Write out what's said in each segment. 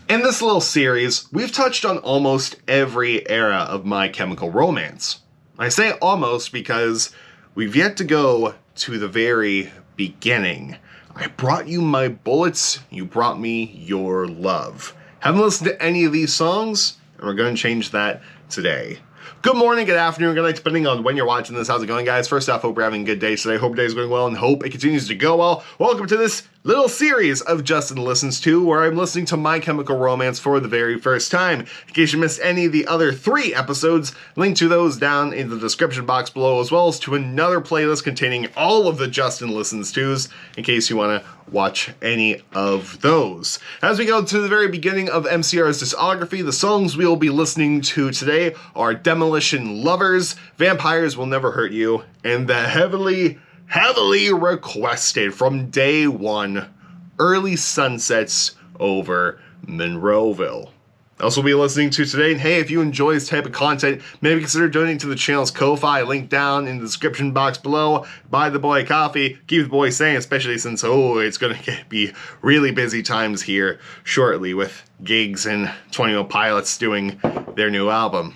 In this little series, we've touched on almost every era of My Chemical Romance. I say almost because we've yet to go to the very beginning. I brought you my bullets, you brought me your love. Haven't listened to any of these songs, and we're going to change that today. Good morning, good afternoon, good night, depending on when you're watching this. How's it going, guys? First off, hope you're having a good day today. Hope your day is going well and hope it continues to go well. Welcome to this little series of Justin Listens To, where I'm listening to My Chemical Romance for the very first time. In case you missed any of the other 3 episodes, link to those down in the description box below, as well as to another playlist containing all of the Justin Listens To's, in case you want to watch any of those. As we go to the very beginning of MCR's discography, the songs we will be listening to today are Demolition, Lovers, Vampires Will Never Hurt You, and the heavily requested from day one, Early Sunsets Over Monroeville. Also be listening to today, and hey, if you enjoy this type of content, maybe consider donating to the channel's Ko-Fi, link down in the description box below. Buy the boy coffee, keep the boy sane, especially since, it's gonna be really busy times here shortly with gigs and 21 Pilots doing their new album.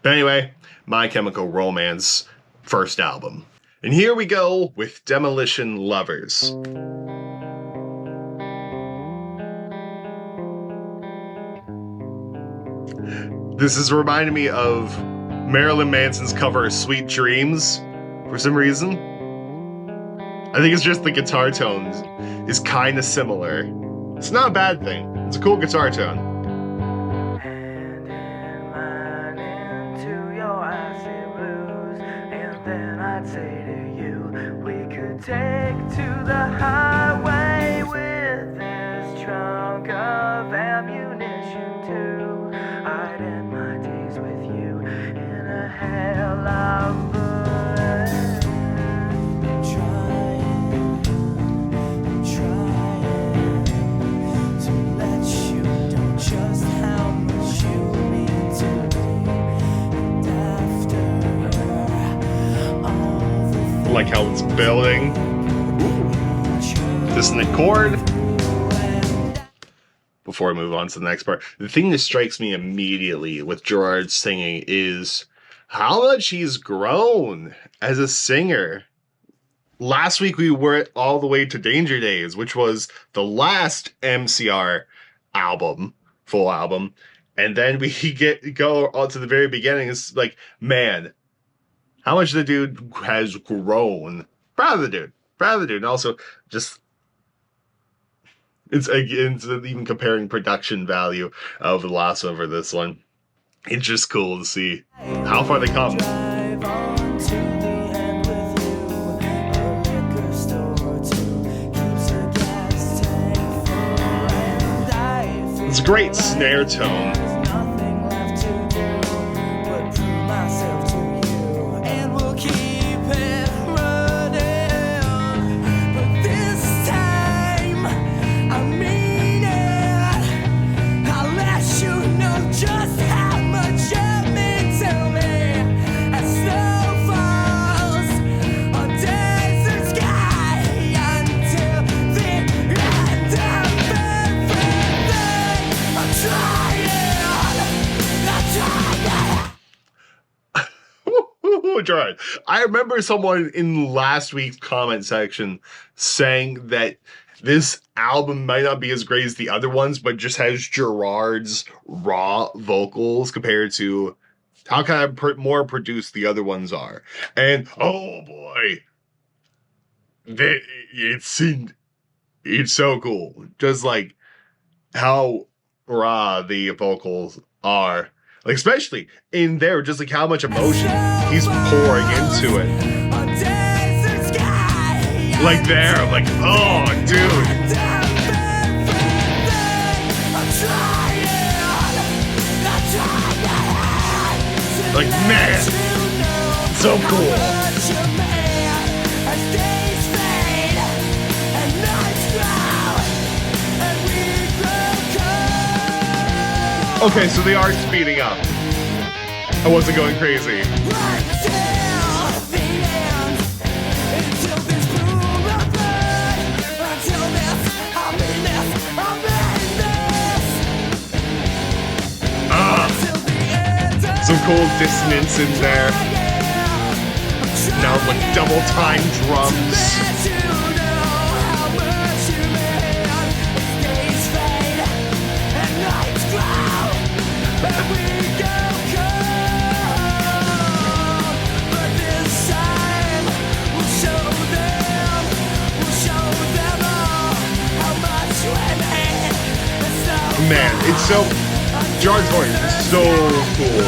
But anyway, My Chemical Romance, first album. And here we go with Demolition, Lovers. This is reminding me of Marilyn Manson's cover of Sweet Dreams for some reason. I think it's just the guitar tones is kind of similar. It's not a bad thing. It's a cool guitar tone. Hand in mine into your icy blues, and then I'd say to you, we could take to the highway with this trunk of ammunition too. I'd end my days with you in a hell of bullets. Trying to let you know just how much you mean to me. And after all the Like how it's building. Dissonant chord. Before I move on to the next part, the thing that strikes me immediately with Gerard's singing is how much he's grown as a singer. Last week we were all the way to Danger Days, which was the last MCR album, full album, and then we go on to the very beginning. It's like, man, how much the dude has grown. Proud of the dude. And also, just, it's even comparing production value of the last one over this one. It's just cool to see how far they come. drive on to the end with you. A liquor store or two keeps a gas tank full, and I feel It's a great snare tone. there's nothing left to do but prove myself to you, and we'll keep it running. But this time, I mean it. I'll let you know just how much you mean to me. As snow falls on desert sky until the end of everything. I'm trying. Gerard, I remember someone in last week's comment section saying that this album might not be as great as the other ones, but just has Gerard's raw vocals compared to how kind of more produced the other ones are. And oh boy, it's so cool. Just like how raw the vocals are. Like, especially in there, just like how much emotion he's pouring into it. On desert sky. Like there, I'm like, oh, dude. Like, man, so cool. Okay, so they are speeding up. I wasn't going crazy. Some cool dissonance in there. Now like double time drums. Man, it's so... John's voice is so cool.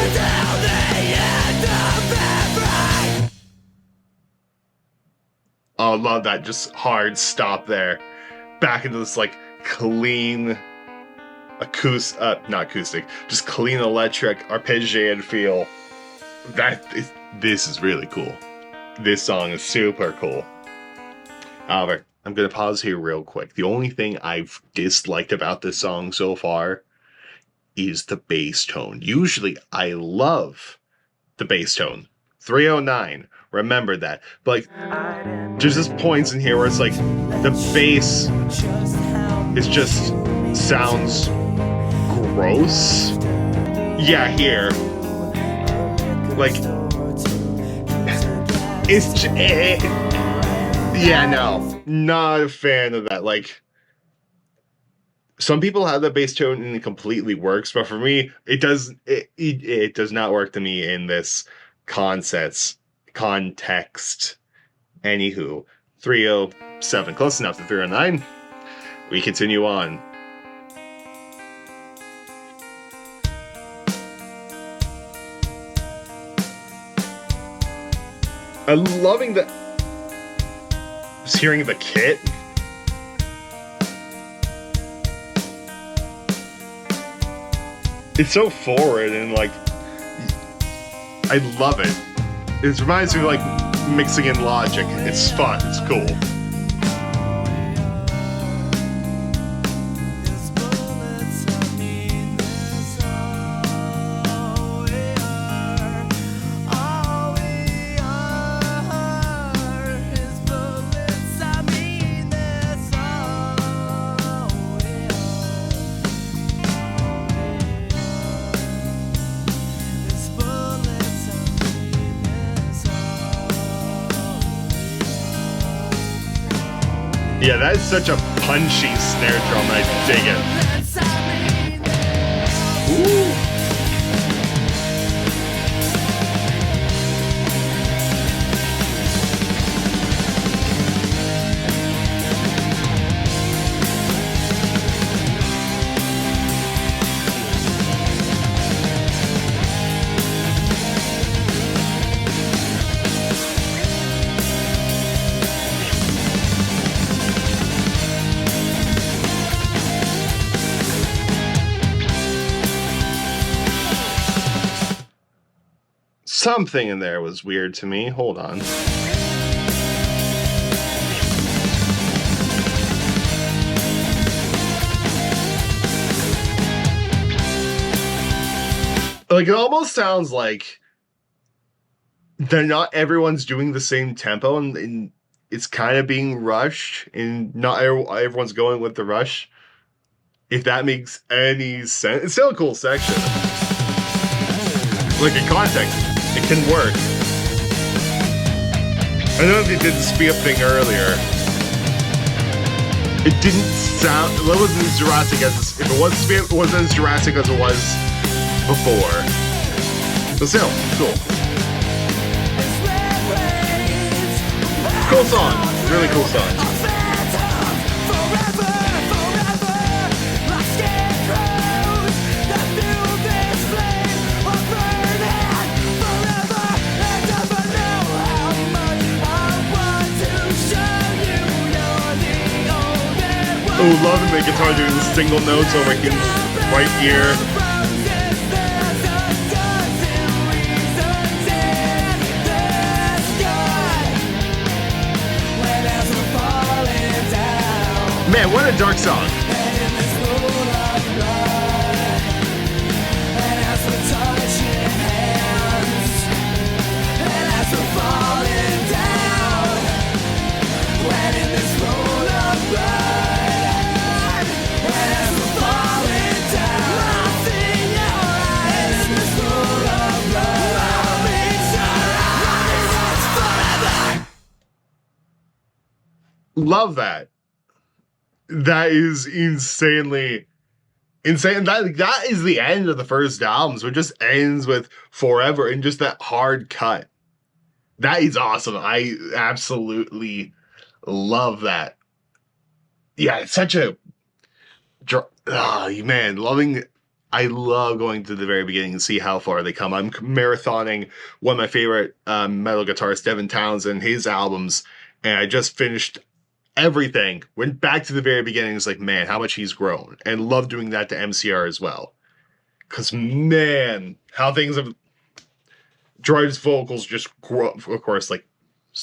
Oh, I love that. Just hard stop there. Back into this, like, clean... not acoustic. Just clean electric, arpeggiated feel. This is really cool. This song is super cool. However, I'm going to pause here real quick. The only thing I've disliked about this song so far is the bass tone. Usually, I love the bass tone. 309, remember that. But like, there's just points in here where it's like, the bass is just sounds gross. Yeah, here. Like, it's yeah, no, not a fan of that. Like, some people have the bass tone and it completely works, but for me, it does not work to me in this context. Anywho, 307, close enough to 309. We continue on. I'm loving the... Just hearing the kit. It's so forward and like... I love it. It reminds me of like mixing in Logic. It's fun. It's cool. Yeah, that is such a punchy snare drum. I dig it. Ooh. Something in there was weird to me. Hold on. Like, it almost sounds like not everyone's doing the same tempo, and it's kind of being rushed, and not everyone's going with the rush. If that makes any sense. It's still a cool section. Like, in context, it can work. I know they did the speed up thing earlier. It didn't sound... It wasn't as drastic as... If it was speed up, it wasn't as drastic as it was before. But still, cool. Cool song. Really cool song. Oh, loving the guitar doing the single notes over in right ear. Man, what a dark song. Love that. That is insanely insane. That is the end of the first album. So it just ends with Forever and just that hard cut. That is awesome. I absolutely love that. Yeah, it's such a man, I love going to the very beginning and see how far they come. I'm marathoning one of my favorite metal guitarists, Devin Townsend, his albums, and I just finished everything. Went back to the very beginning. It's like, man, how much he's grown, and love doing that to MCR as well. Cause man, how things have. Gerard's vocals just grow, of course. Like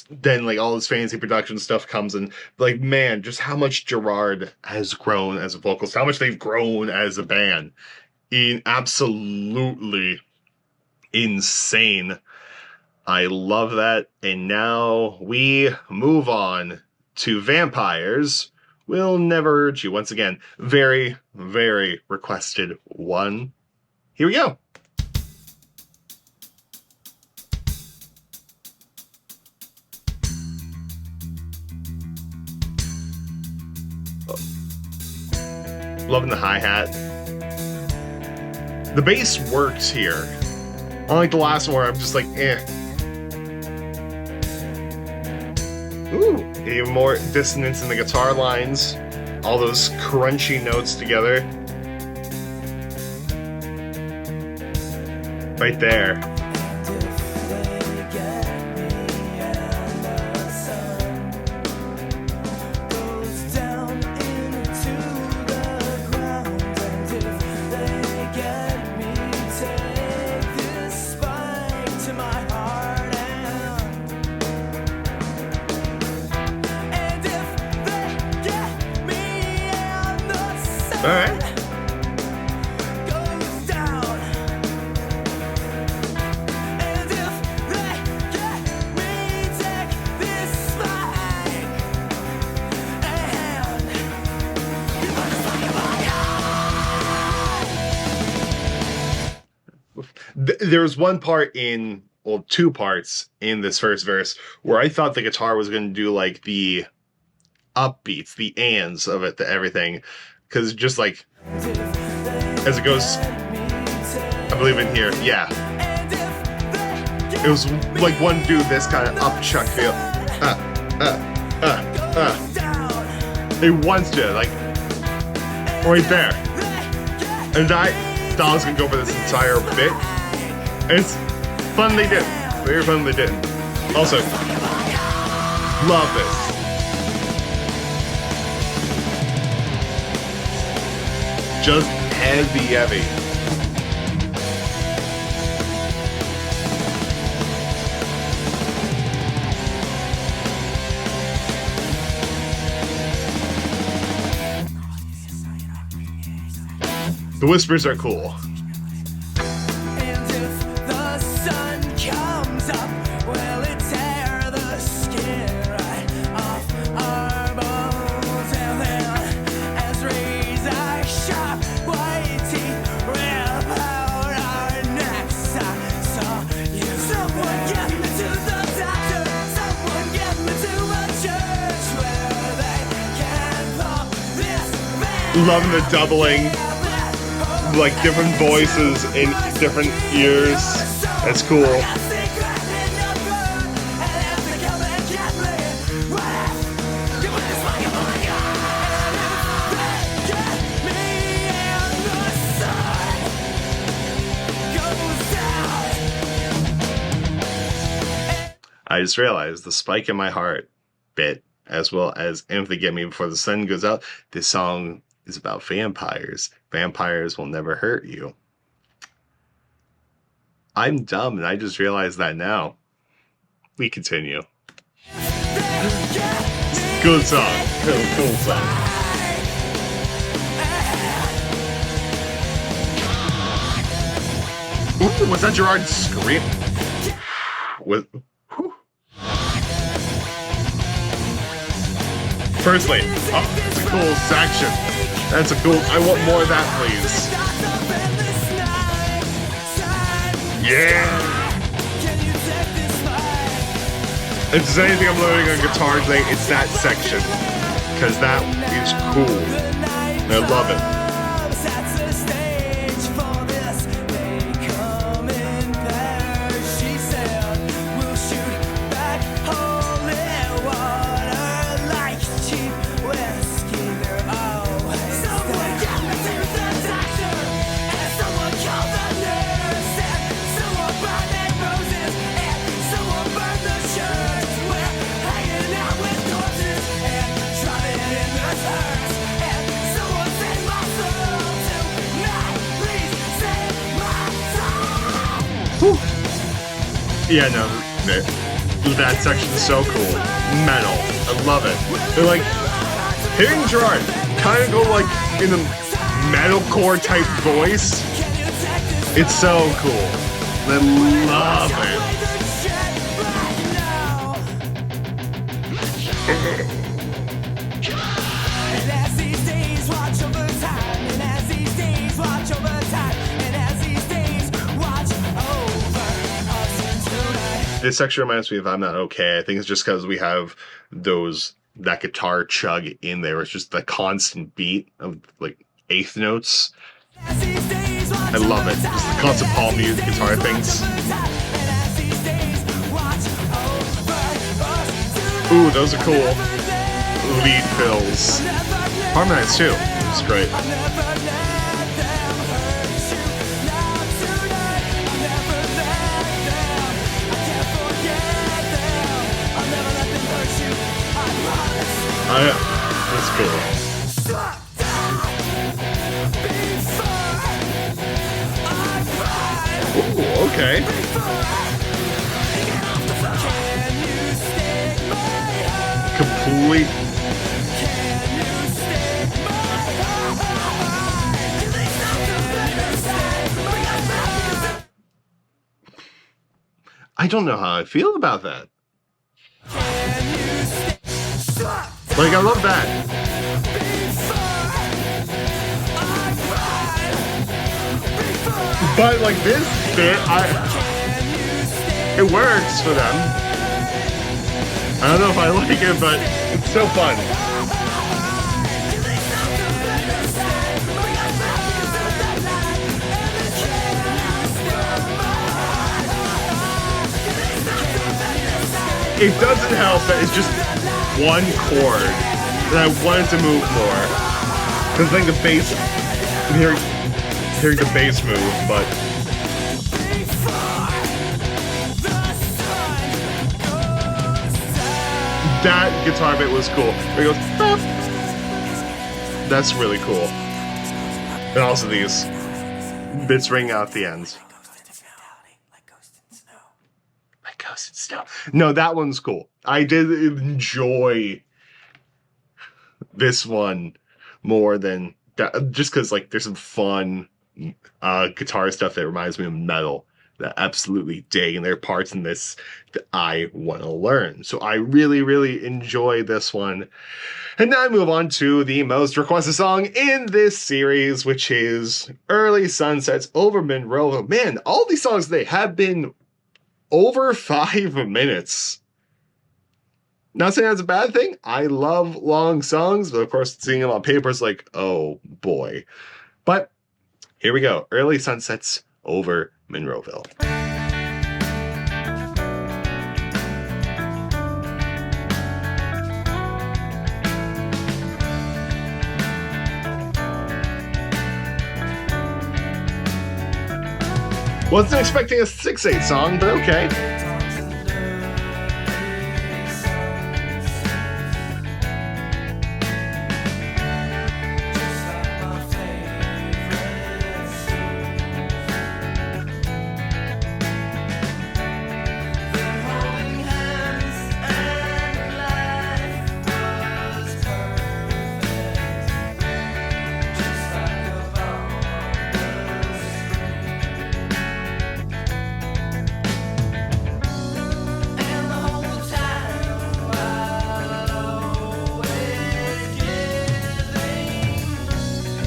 then, like all this fancy production stuff comes, and like man, just how much Gerard has grown as a vocalist, how much they've grown as a band. Absolutely insane. I love that. And now we move on to Vampires Will Never Hurt You. Once again, very, very requested one. Here we go. Loving the hi-hat. The bass works here. Unlike the last one where I'm just like, eh. Ooh, even more dissonance in the guitar lines. All those crunchy notes together. Right there. All right. There was one part in, well, two parts in this first verse where I thought the guitar was going to do like the upbeats, the ands of it, the everything. Because just like, as it goes, I believe in here, yeah. It was like one dude, this kind of up chuck feel. It wants to, like, right there. And I thought I was going to go for this entire bit. And it's fun they did. Very fun they didn't. Also, love this. Just heavy. The whispers are cool. And if the sun comes up, will it tear the skin right off our bones? And then, as razor sharp white teeth rip out our necks, I saw you. Someone get me to the doctor. Someone get me to a church where they can pump this man. Loving the doubling. Like different voices in different ears. That's cool. I just realized the spike in my heart bit, as well as And If They Get Me Before the Sun Goes Out. This song is about vampires. Vampires will never hurt you. I'm dumb and I just realized that now. We continue. Good song. Cool song. Ooh, was that Gerard's scream? Firstly, it's a cool section. That's a cool. I want more of that, please. Yeah. If there's anything I'm learning on guitar today, it's that section. Because that is cool. And I love it. Yeah, no, that section's so cool. Metal, I love it. They're like, hitting Gerard, kind of go like in a metalcore type voice. It's so cool. I love it. This section reminds me of I'm Not Okay. I think it's just because we have that guitar chug in there. It's just the constant beat of like eighth notes. I love it. Just the constant palm mute guitar things. Ooh, those are cool. Lead fills. Harmonize too. It's great. That's cool. Ooh, okay. Complete. I don't know how I feel about that. Like, I love that. But, like, this bit, it works for them. I don't know if I like it, but it's so fun. It doesn't help that it's just one chord, and I wanted to move more. Because I think the bass, I'm hearing the bass move, but that guitar bit was cool. Where he goes, "Bop." That's really cool. And also these bits ring out the ends. No, that one's cool. I did enjoy this one more than that, just because like there's some fun guitar stuff that reminds me of metal that I absolutely dig, and there are parts in this that I want to learn. So I really, really enjoy this one. And now I move on to the most requested song in this series, which is Early Sunsets over Monroeville. Man, all these songs today have been over 5 minutes. Not saying that's a bad thing. I love long songs, but of course, seeing them on paper is like, oh boy. But here we go. Early Sunsets over Monroeville. Wasn't expecting a 6/8 song, but okay.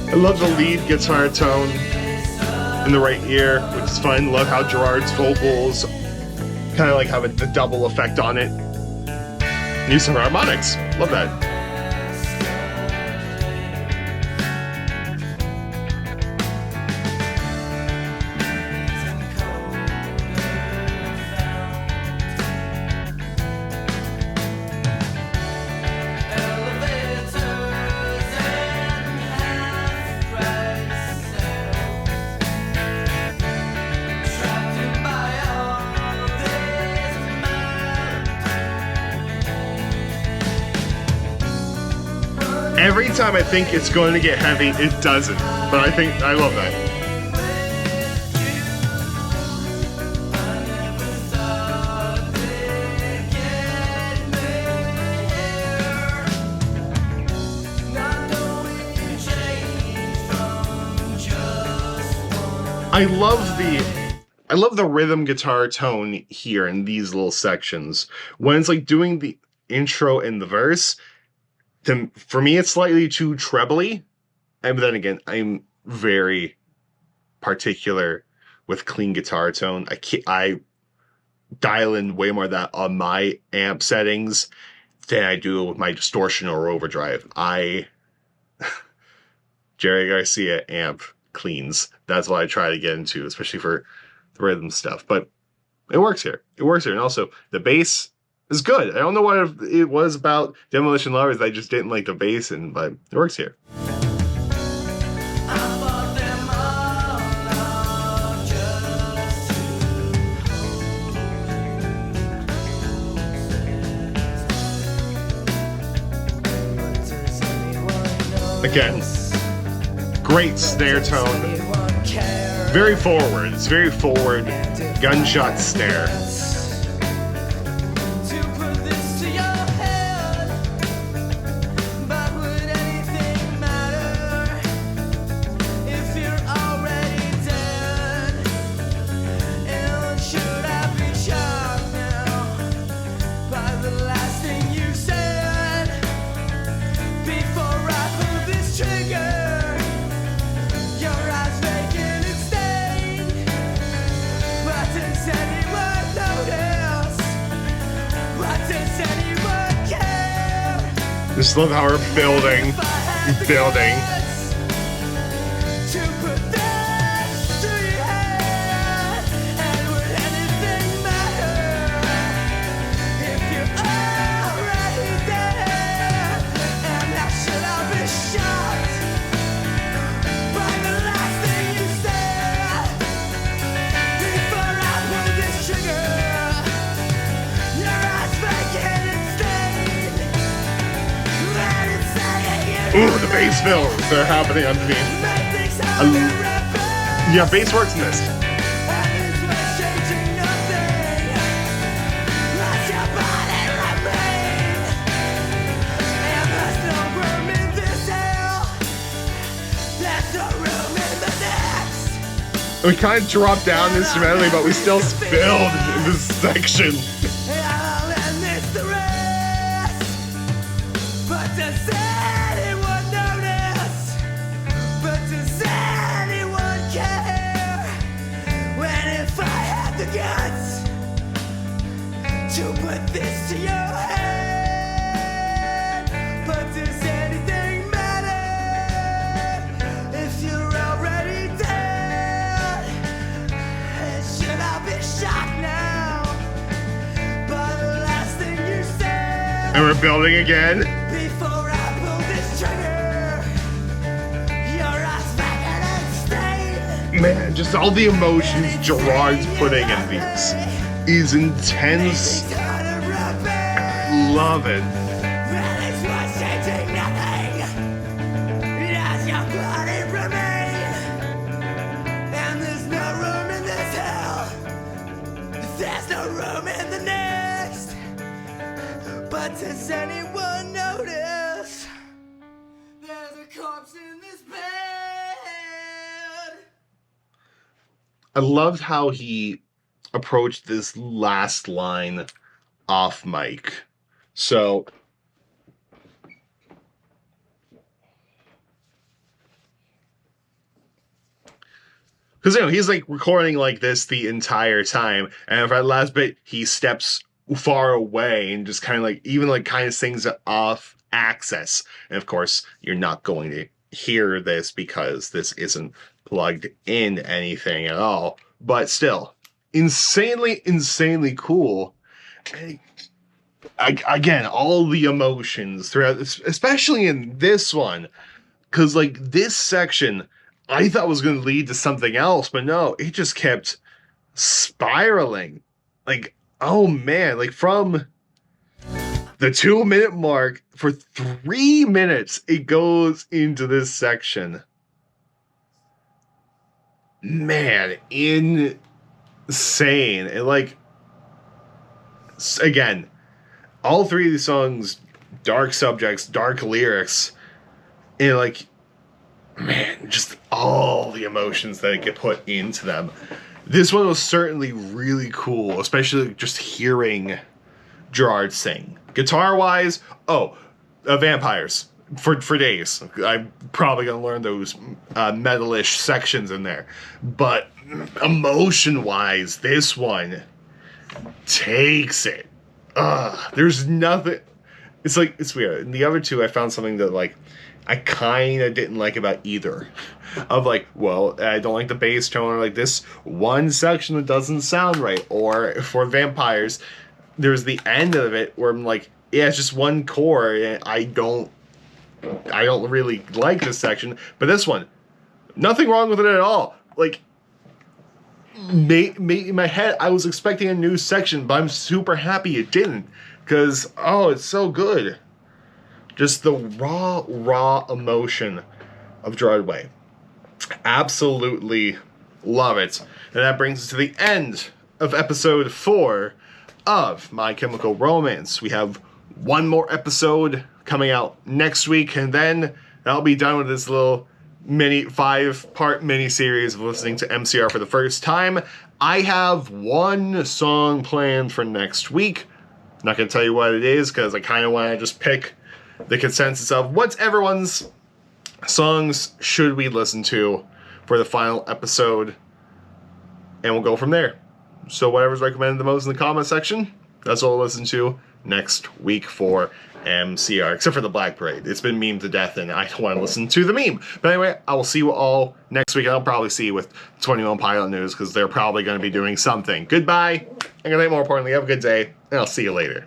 I love the lead guitar tone in the right ear, which is fun. Love how Gerard's vocals kind of like have the double effect on it. Use some harmonics. Love that. Every time I think it's going to get heavy, it doesn't. But I love that. I love the rhythm guitar tone here in these little sections. When it's like doing the intro and the verse, for me, it's slightly too trebly. And then I'm very particular with clean guitar tone. I dial in way more of that on my amp settings than I do with my distortion or overdrive. Jerry Garcia amp cleans. That's what I try to get into, especially for the rhythm stuff. But it works here. It works here. And also, the bass is good. I don't know what it was about Demolition Lovers. I just didn't like the bass, but it works here. Again, great snare tone. Very forward. It's very forward. Gunshot snare. Just love how we're building. Ooh, the bass fills are happening underneath. Yeah, bass works in this. We kind of dropped down instrumentally, but we still spilled in this section. To put this to your head, but does anything matter if you're already dead? And should I be shocked now by the last thing you said? And we're building again. Before I pull this trigger, your eyes vacant and stained. Man, just all the emotions Gerard's putting in these is intense. I love it. And there's no room in this hell. There's no room in the next. But does anyone notice there's a corpse in this bed? I loved how he approached this last line off mic. So because he's like recording like this the entire time, and for that last bit he steps far away and just kind of like, even like kind of sings it off access. And of course, you're not going to hear this because this isn't plugged in anything at all. But still, insanely cool. Again, all the emotions throughout, especially in this one, because like this section, I thought was going to lead to something else, but no, it just kept spiraling. Like, oh man, like from the 2-minute mark for 3 minutes, it goes into this section. Man, insane. And like, again, all three of these songs, dark subjects, dark lyrics, and like, man, just all the emotions that get put into them. This one was certainly really cool, especially just hearing Gerard sing. Guitar-wise, vampires for days. I'm probably gonna learn those metalish sections in there, but emotion-wise, this one takes it. There's nothing. It's like, it's weird. In the other two, I found something that like I kind of didn't like about either. Of like, well, I don't like the bass tone, or like this one section that doesn't sound right. Or for vampires, there's the end of it where I'm like, yeah, it's just one chord, and I don't really like this section. But this one, nothing wrong with it at all. Like, in my head, I was expecting a new section, but I'm super happy it didn't. Because, it's so good. Just the raw emotion of Gerard Way. Absolutely love it. And that brings us to the end of episode 4 of My Chemical Romance. We have one more episode coming out next week, and then I'll be done with this little 5-part mini-series of listening to MCR for the first time. I have one song planned for next week. Not going to tell you what it is, because I kind of want to just pick the consensus of what's everyone's songs should we listen to for the final episode, and we'll go from there. So whatever's recommended the most in the comment section, that's what we'll listen to next week for MCR, except for the Black Parade. It's been memed to death, and I don't want to listen to the meme. But anyway, I will see you all next week. I'll probably see you with 21 Pilot News, because they're probably going to be doing something. Goodbye, and good night, more importantly, have a good day, and I'll see you later.